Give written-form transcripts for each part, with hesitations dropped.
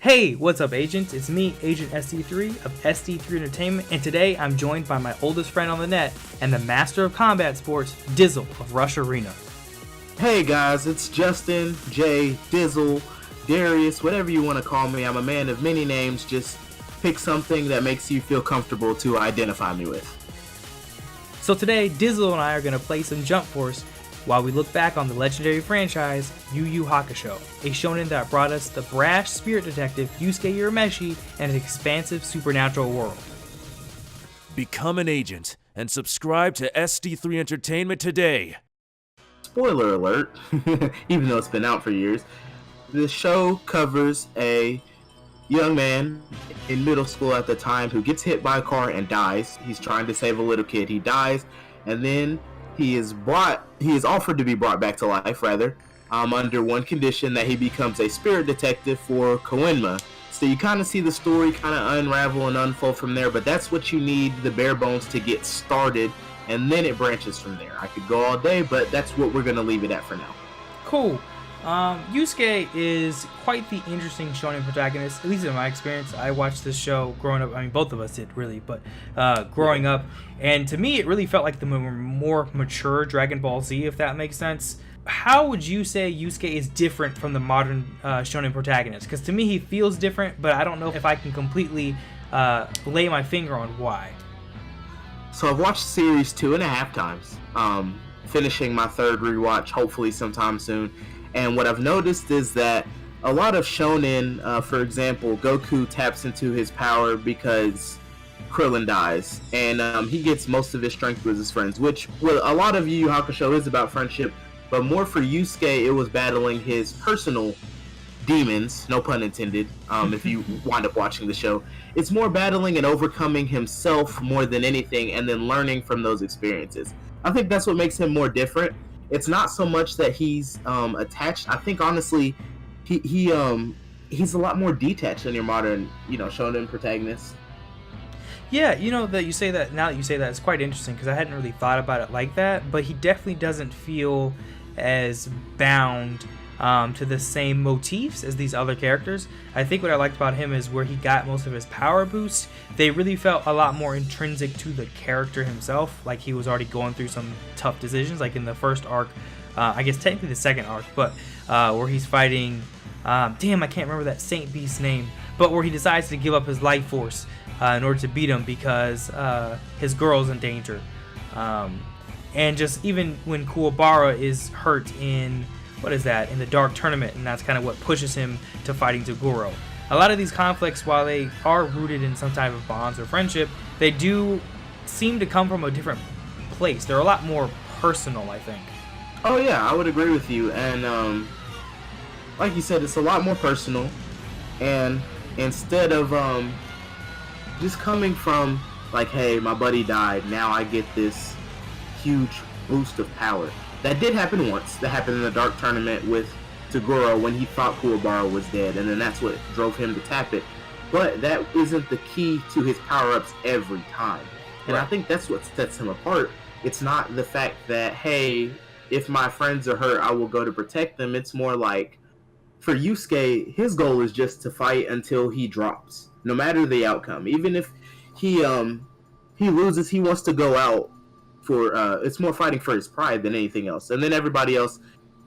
Hey, what's up, agents? It's me, Agent SD3 of SD3 Entertainment, and today I'm joined by my oldest friend on the net and the master of combat sports, Dizzle of Rush Arena. Hey guys, it's Justin, Jay, Dizzle, Darius, whatever you want to call me. I'm a man of many names. Just pick something that makes you feel comfortable to identify me with. So today, Dizzle and I are going to play some Jump Force while we look back on the legendary franchise YuYuHakusho, a shonen that brought us the brash spirit detective Yusuke Urameshi and an expansive supernatural world. Become an agent and subscribe to SD3 Entertainment today. Spoiler alert, even though it's been out for years, the show covers a young man in middle school at the time who gets hit by a car and dies. He's trying to save a little kid. He dies, and then he is offered to be brought back to life, under one condition, that he becomes a spirit detective for Koenma. So you kind of see the story kind of unravel and unfold from there, but that's what you need, the bare bones, to get started, and then it branches from there. I could go all day, but that's what we're going to leave it at for now. Cool. Yusuke is quite the interesting shonen protagonist, at least in my experience. I watched this show growing up. I mean, both of us did, really, but growing up. And to me, it really felt like the more mature Dragon Ball Z, if that makes sense. How would you say Yusuke is different from the modern shonen protagonist? Because to me, he feels different, but I don't know if I can completely lay my finger on why. So I've watched the series 2.5 times, finishing my third rewatch hopefully sometime soon. And what I've noticed is that a lot of shonen, for example, Goku taps into his power because Krillin dies, and he gets most of his strength with his friends, which a lot of Yu Yu Hakusho is about friendship, but more for Yusuke, it was battling his personal demons, no pun intended, if you wind up watching the show. It's more battling and overcoming himself more than anything, and then learning from those experiences. I think that's what makes him more different. It's not so much that he's attached. I think honestly, he's a lot more detached than your modern, shonen protagonist. Yeah, that you say that. Now that you say that, it's quite interesting because I hadn't really thought about it like that. But he definitely doesn't feel as bound to the same motifs as these other characters. I think what I liked about him is where he got most of his power boosts. They really felt a lot more intrinsic to the character himself, like he was already going through some tough decisions, like in the first arc, I guess technically the second arc, but where he's fighting, I can't remember that Saint Beast's name, but where he decides to give up his life force in order to beat him because his girl's in danger. And just even when Kuwabara is hurt in in the Dark Tournament, and that's kind of what pushes him to fighting Toguro. A lot of these conflicts, while they are rooted in some type of bonds or friendship, they do seem to come from a different place. They're a lot more personal, I think. Oh yeah, I would agree with you, and like you said, it's a lot more personal, and instead of just coming from like, hey, my buddy died, now I get this huge boost of power. That did happen once. That happened in the Dark Tournament with Toguro when he thought Kuwabara was dead, and then that's what drove him to tap it. But that isn't the key to his power-ups every time. And I think that's what sets him apart. It's not the fact that, hey, if my friends are hurt, I will go to protect them. It's more like, for Yusuke, his goal is just to fight until he drops, no matter the outcome. Even if he loses, he wants to go out for it's more fighting for his pride than anything else. And then everybody else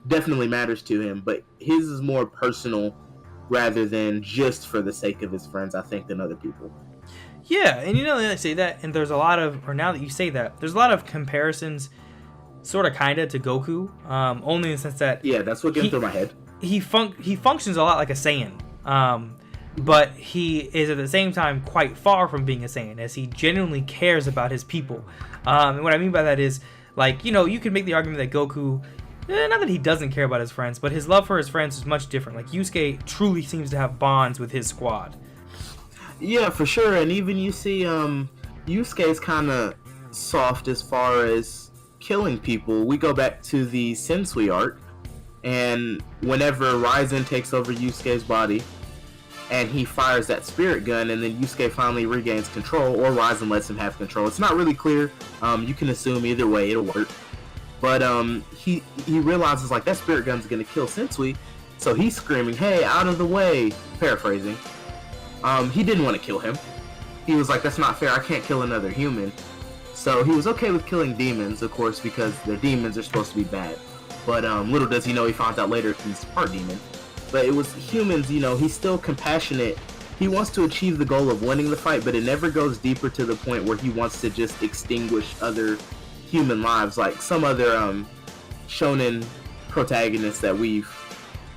definitely matters to him, but his is more personal rather than just for the sake of his friends, I think, than other people. Yeah, and I say that, and there's a lot of, or now that you say that, there's a lot of comparisons, sort of, kind of, to Goku, only in the sense that... Yeah, that's what gets through my head. He functions a lot like a Saiyan, but he is at the same time quite far from being a Saiyan, as he genuinely cares about his people. And what I mean by that is, like, you can make the argument that Goku, not that he doesn't care about his friends, but his love for his friends is much different. Like, Yusuke truly seems to have bonds with his squad. Yeah, for sure. And even you see, Yusuke is kind of soft as far as killing people. We go back to the Sensui arc, and whenever Raizen takes over Yusuke's body, and he fires that spirit gun, and then Yusuke finally regains control, or Raizen lets him have control. It's not really clear. You can assume either way it'll work. But he realizes, like, that spirit gun's gonna kill Sensui, So he's screaming, "Hey, out of the way!" Paraphrasing. He didn't want to kill him. He was like, "That's not fair. I can't kill another human." So he was okay with killing demons, of course, because their demons are supposed to be bad. But little does he know, he finds out later he's part demon. But it was humans, you know, he's still compassionate. He wants to achieve the goal of winning the fight, but it never goes deeper to the point where he wants to just extinguish other human lives, like some other shonen protagonists that we've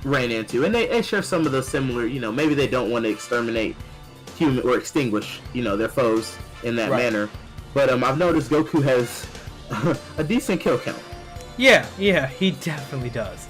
ran into. And they share some of those similar, you know, maybe they don't want to exterminate human or extinguish, you know, their foes in that manner. But I've noticed Goku has a decent kill count. Yeah, he definitely does.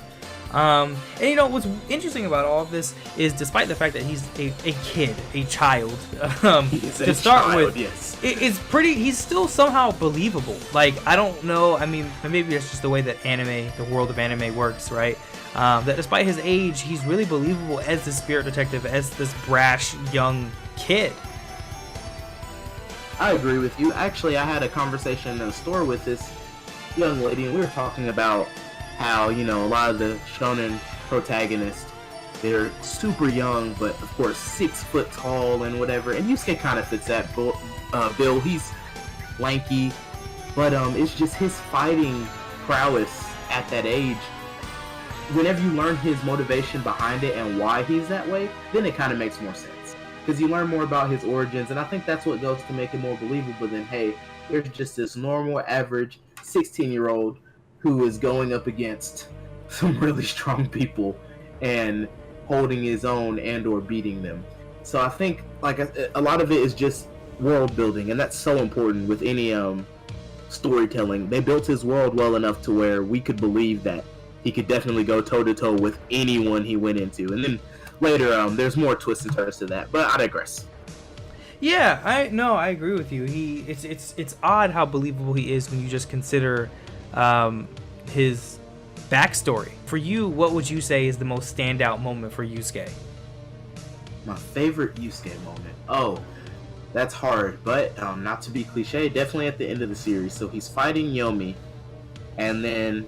And you know what's interesting about all of this is, despite the fact that he's a kid, a child, to start with, yes. it's pretty. He's still somehow believable. Like, I don't know. I mean, maybe it's just the way that the world of anime works, right? That despite his age, he's really believable as the spirit detective, as this brash young kid. I agree with you. Actually, I had a conversation in a store with this young lady, and we were talking about how, you know, a lot of the shonen protagonists, they're super young, but of course 6 foot tall and whatever. And Yusuke kind of fits that bill. He's lanky, but it's just his fighting prowess at that age. Whenever you learn his motivation behind it and why he's that way, then it kind of makes more sense, because you learn more about his origins, and I think that's what goes to make it more believable than, hey, there's just this normal, average 16-year-old who is going up against some really strong people and holding his own and or beating them. So I think like a lot of it is just world building, and that's so important with any storytelling. They built his world well enough to where we could believe that he could definitely go toe to toe with anyone he went into. And then later there's more twists and turns to that, but I digress. Yeah, I agree with you. It's odd how believable he is when you just consider his backstory. For you, what would you say is the most standout moment for Yusuke? My favorite Yusuke moment. Oh, that's hard, but not to be cliche, definitely at the end of the series. So he's fighting Yomi, and then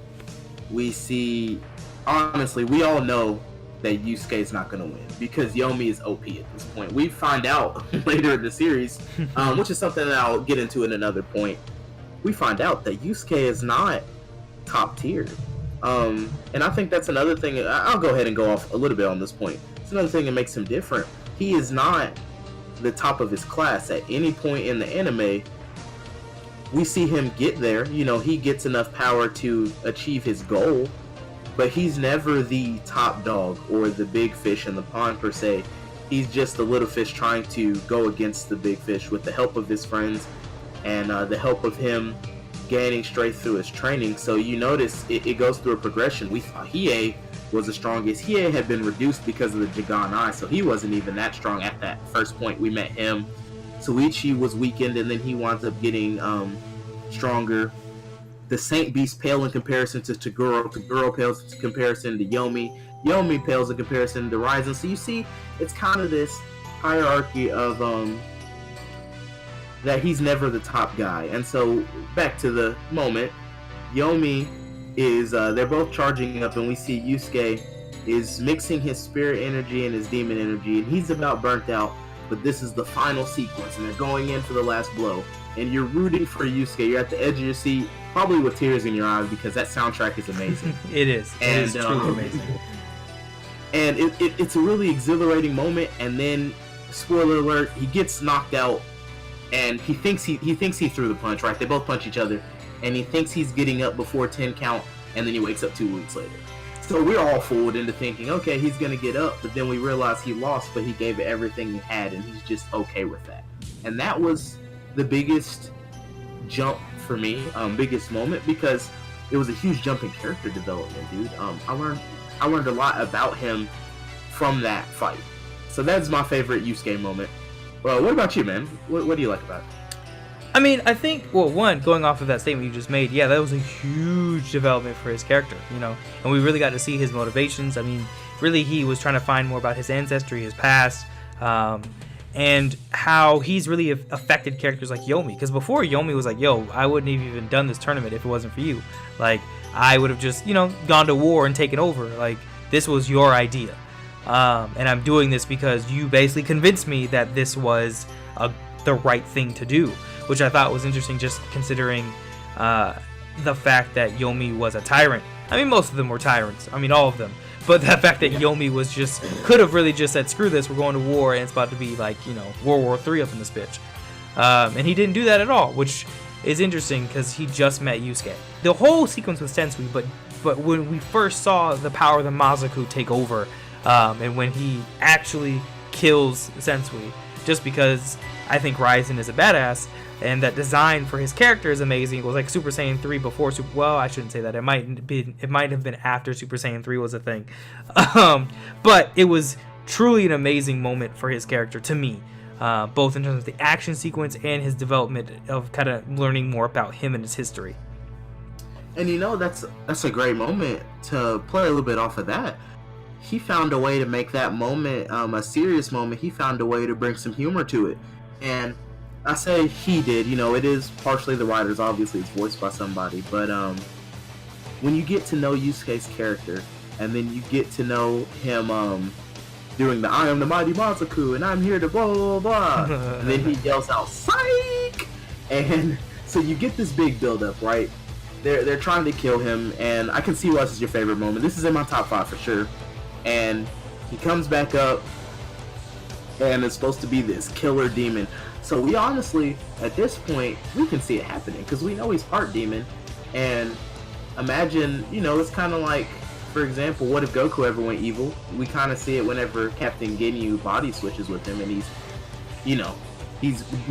we see, honestly, we all know that Yusuke is not going to win because Yomi is OP at this point. We find out later in the series, which is something that I'll get into in another point. We find out that Yusuke is not top tier. And I think that's another thing. I'll go ahead and go off a little bit on this point. It's another thing that makes him different. He is not the top of his class. At any point in the anime, we see him get there. You know, he gets enough power to achieve his goal, but he's never the top dog or the big fish in the pond per se. He's just the little fish trying to go against the big fish with the help of his friends and the help of him gaining straight through his training. So you notice it goes through a progression. We thought Hiei was the strongest. Hiei had been reduced because of the Jigan Eye, so he wasn't even that strong at that first point we met him. Suichi was weakened, and then he winds up getting stronger. The Saint Beast pale in comparison to Toguro. Toguro pales in comparison to Yomi. Yomi pales in comparison to Ryzen. So you see, it's kind of this hierarchy of that he's never the top guy. And so back to the moment, Yomi is they're both charging up, and we see Yusuke is mixing his spirit energy and his demon energy, and he's about burnt out. But this is the final sequence, and they're going in for the last blow. And you're rooting for Yusuke. You're at the edge of your seat, probably with tears in your eyes, because that soundtrack is amazing. It is. It is truly amazing. And it's a really exhilarating moment. And then, spoiler alert, he gets knocked out, and he thinks he threw the punch. Right? They both punch each other, and he thinks he's getting up before 10 count, and then he wakes up 2 weeks later. So we're all fooled into thinking, okay, he's gonna get up, but then we realize he lost, but he gave it everything he had, and he's just okay with that. And that was the biggest jump for me, biggest moment, because it was a huge jump in character development, dude. I learned a lot about him from that fight. So that's my favorite Yusuke moment. Well, what about you, man? What do you like about it? I mean, I think, well, one, going off of that statement you just made, yeah, that was a huge development for his character, you know, and we really got to see his motivations. I mean, really, he was trying to find more about his ancestry, his past, and how he's really affected characters like Yomi. Because before, Yomi was like, yo, I wouldn't have even done this tournament if it wasn't for you. Like, I would have just, you know, gone to war and taken over. Like, this was your idea. And I'm doing this because you basically convinced me that this was the right thing to do, which I thought was interesting, just considering the fact that Yomi was a tyrant. I mean, most of them were tyrants. I mean, all of them. But the fact that Yomi was could have really just said, screw this, we're going to war, and it's about to be like, World War III up in this bitch. And he didn't do that at all, which is interesting because he just met Yusuke. The whole sequence with Sensui, but when we first saw the power of the Mazaku take over, and when he actually kills Sensui, just because I think Ryzen is a badass, and that design for his character is amazing. It was like Super Saiyan 3 before well, I shouldn't say that. It might have been after Super Saiyan 3 was a thing. But it was truly an amazing moment for his character to me, both in terms of the action sequence and his development of kind of learning more about him and his history. And that's a great moment to play a little bit off of that. He found a way to make that moment a serious moment. He found a way to bring some humor to it. And I say he did, it is partially the writers, obviously it's voiced by somebody, but when you get to know Yusuke's character, and then you get to know him doing the I am the mighty Mazaku, and I'm here to blah, blah, blah, and then he yells out, psych! And so you get this big build-up, right? They're trying to kill him, and I can see why this is your favorite moment. This is in my top 5 for sure. And he comes back up, and it's supposed to be this killer demon. So we honestly, at this point, we can see it happening because we know he's part demon. And imagine, it's kind of like, for example, what if Goku ever went evil? We kind of see it whenever Captain Ginyu body switches with him, and we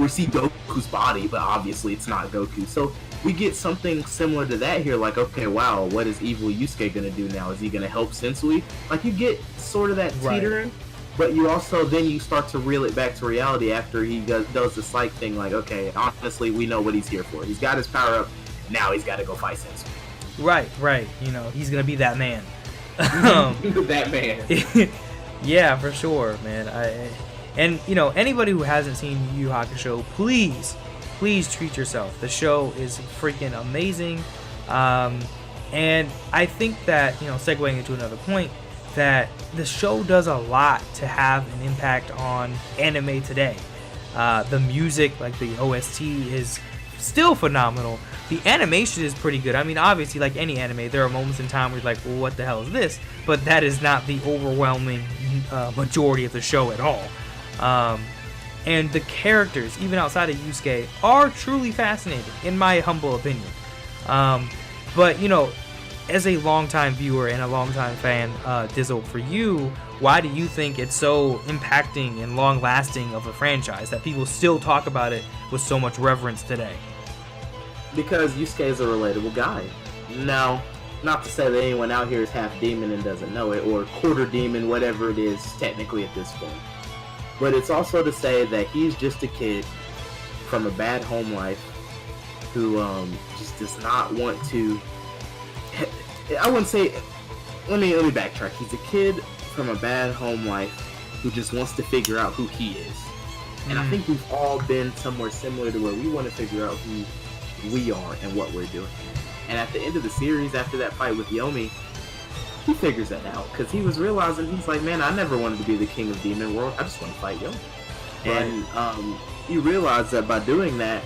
see Goku's body, but obviously it's not Goku. So we get something similar to that here, like, okay, wow, what is evil Yusuke gonna do now? Is he gonna help Sensui? Like, you get sort of that teetering. Right. But you also, then you start to reel it back to reality after he does the psych thing, like, okay, honestly, we know what he's here for. He's got his power up, now he's got to go fight Sensui. Right, he's going to be that man. That man. Yeah, for sure, man. Anybody who hasn't seen YuYuHakusho, please treat yourself. The show is freaking amazing. And I think that, segueing into another point, that the show does a lot to have an impact on anime today. The music, like the OST, is still phenomenal. The animation is pretty good. I mean, obviously, like any anime, there are moments in time where you're like, well, what the hell is this? But that is not the overwhelming majority of the show at all. And the characters, even outside of Yusuke, are truly fascinating, in my humble opinion. But, as a longtime viewer and a longtime fan, Dizzle, for you, why do you think it's so impacting and long-lasting of a franchise that people still talk about it with so much reverence today? Because Yusuke is a relatable guy. Now, not to say that anyone out here is half demon and doesn't know it, or quarter demon, whatever it is technically at this point. But it's also to say that he's just a kid from a bad home life who just does not want to... I wouldn't say... Let me backtrack. He's a kid from a bad home life who just wants to figure out who he is. And I think we've all been somewhere similar to where we want to figure out who we are and what we're doing. And at the end of the series, after that fight with Yomi, he figures that out. Because he was realizing, he's like, man, I never wanted to be the king of Demon World. I just want to fight Yomi. Right. And you realize that by doing that,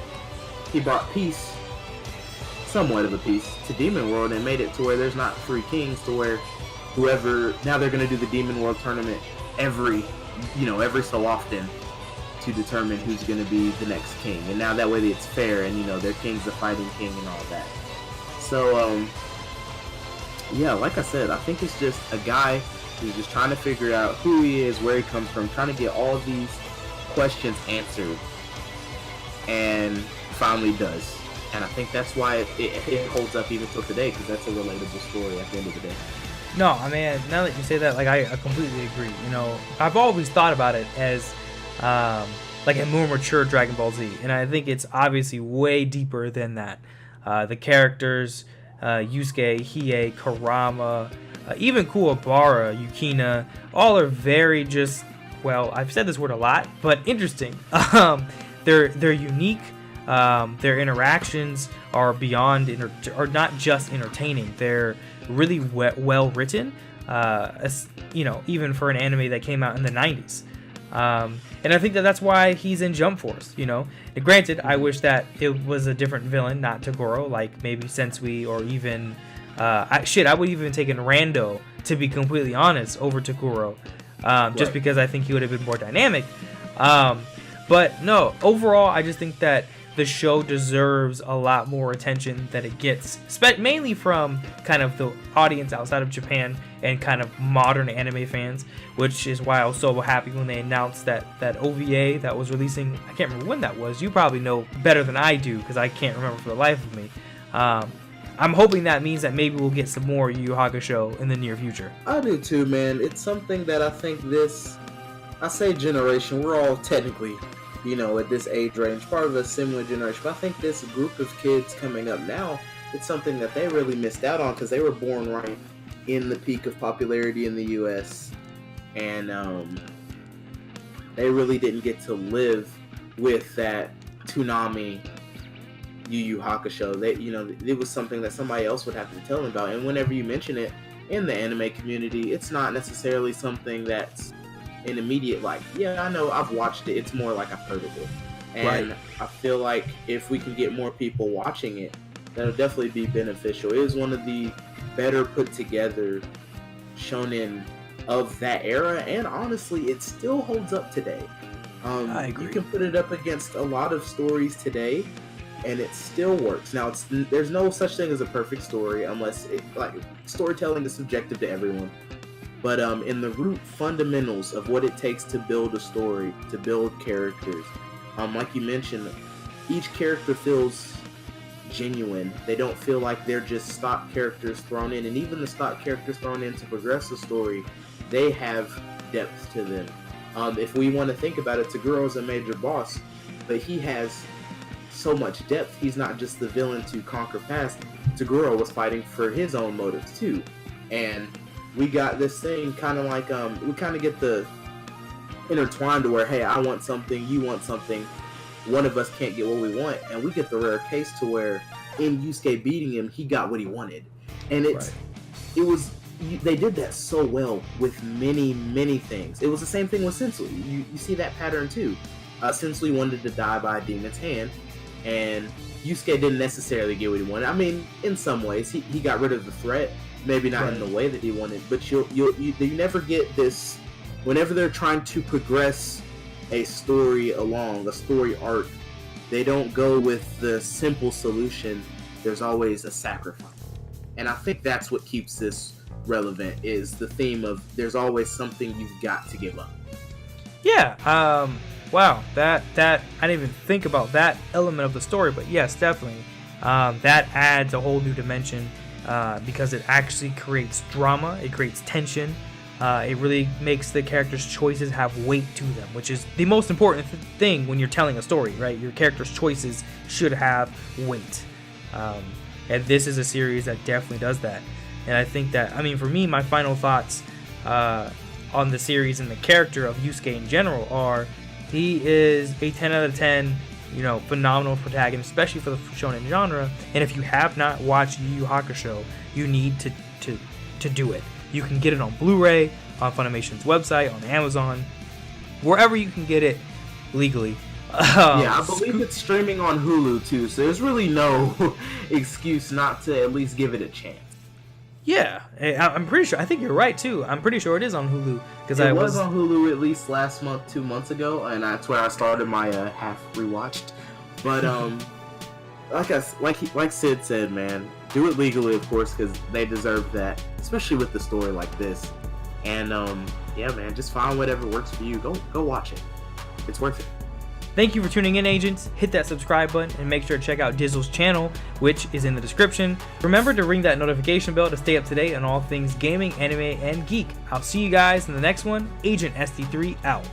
he brought peace, somewhat of a peace, to Demon World and made it to where there's not 3 kings, to where whoever, now they're going to do the Demon World tournament every so often to determine who's going to be the next king. And now that way it's fair, and their king's a fighting king and all that. So, yeah, like I said, I think it's just a guy who's just trying to figure out who he is, where he comes from, trying to get all these questions answered, and finally does. And I think that's why it holds up even till today, because that's a relatable story at the end of the day. No, I mean, now that you say that, like, I completely agree. I've always thought about it as like a more mature Dragon Ball Z, and I think it's obviously way deeper than that. The characters, Yusuke, Hiei, Kurama, even Kuwabara, Yukina, all are very just, well, I've said this word a lot, but interesting. They're unique. Their interactions are beyond, are not just entertaining. They're really well written. even for an anime that came out in the 90s. And I think that that's why he's in Jump Force, And granted, I wish that it was a different villain, not Toguro, like maybe Sensui, or even I would even take in Rando, to be completely honest, over Toguro, just because I think he would have been more dynamic. But no, overall, I just think that the show deserves a lot more attention than it gets, mainly from kind of the audience outside of Japan and kind of modern anime fans, which is why I was so happy when they announced that OVA that was releasing. I can't remember when that was. You probably know better than I do, because I can't remember for the life of me. I'm hoping that means that maybe we'll get some more Yu Yu Hakusho in the near future. I do too, man. It's something that I think I say generation, we're all technically, at this age range, part of a similar generation. But I think this group of kids coming up now, it's something that they really missed out on, because they were born right in the peak of popularity in the U.S. And they really didn't get to live with that Toonami Yu Yu Hakusho. It was something that somebody else would have to tell them about. And whenever you mention it in the anime community, it's not necessarily something that's an immediate, like, yeah, I know, I've watched it. It's more like I've heard of it. And right. I feel like if we can get more people watching it, that'll definitely be beneficial. It is one of the better put together shonen of that era, and honestly, it still holds up today. I agree. You can put it up against a lot of stories today, and it still works. Now, there's no such thing as a perfect story, unless storytelling is subjective to everyone. But in the root fundamentals of what it takes to build a story, to build characters, like you mentioned, each character feels genuine. They don't feel like they're just stock characters thrown in. And even the stock characters thrown in to progress the story, they have depth to them. If we want to think about it, Taguro's a major boss, but he has so much depth. He's not just the villain to conquer past. Toguro was fighting for his own motives too. And we got this thing kind of like, we kind of get the intertwined to where, hey, I want something, you want something, one of us can't get what we want, and we get the rare case to where in Yusuke beating him, he got what he wanted. And they did that so well with many things. It was the same thing with Sensui. You see that pattern too. Sensui wanted to die by a demon's hand, and Yusuke didn't necessarily get what he wanted. I mean, in some ways, he got rid of the threat, maybe not in the way that he wanted, but you never get this. Whenever they're trying to progress a story along, a story arc, they don't go with the simple solution. There's always a sacrifice. And I think that's what keeps this relevant, is the theme of there's always something you've got to give up. Yeah, wow, that I didn't even think about that element of the story, but yes, definitely. That adds a whole new dimension, because it actually creates drama, it creates tension. It really makes the characters' choices have weight to them, which is the most important thing when you're telling a story, right? Your characters' choices should have weight. And this is a series that definitely does that. And I think that, for me, my final thoughts on the series and the character of Yusuke in general are, he is a 10 out of 10, phenomenal protagonist, especially for the shonen genre. And if you have not watched Yu Yu Hakusho, you need to do it. You can get it on Blu-ray, on Funimation's website, on Amazon, wherever you can get it legally. Yeah, I believe it's streaming on Hulu too, so there's really no excuse not to at least give it a chance. Yeah, I'm pretty sure. I think you're right too. I'm pretty sure it is on Hulu, because it was on Hulu at least last month, 2 months ago, and that's where I started my half rewatched. But like Sid said, man, do it legally, of course, because they deserve that, especially with the story like this. And yeah, man, just find whatever works for you. Go watch it. It's worth it. Thank you for tuning in, agents. Hit that subscribe button and make sure to check out Dizzle's channel, which is in the description. Remember to ring that notification bell to stay up to date on all things gaming, anime, and geek. I'll see you guys in the next one. Agent SD3 out.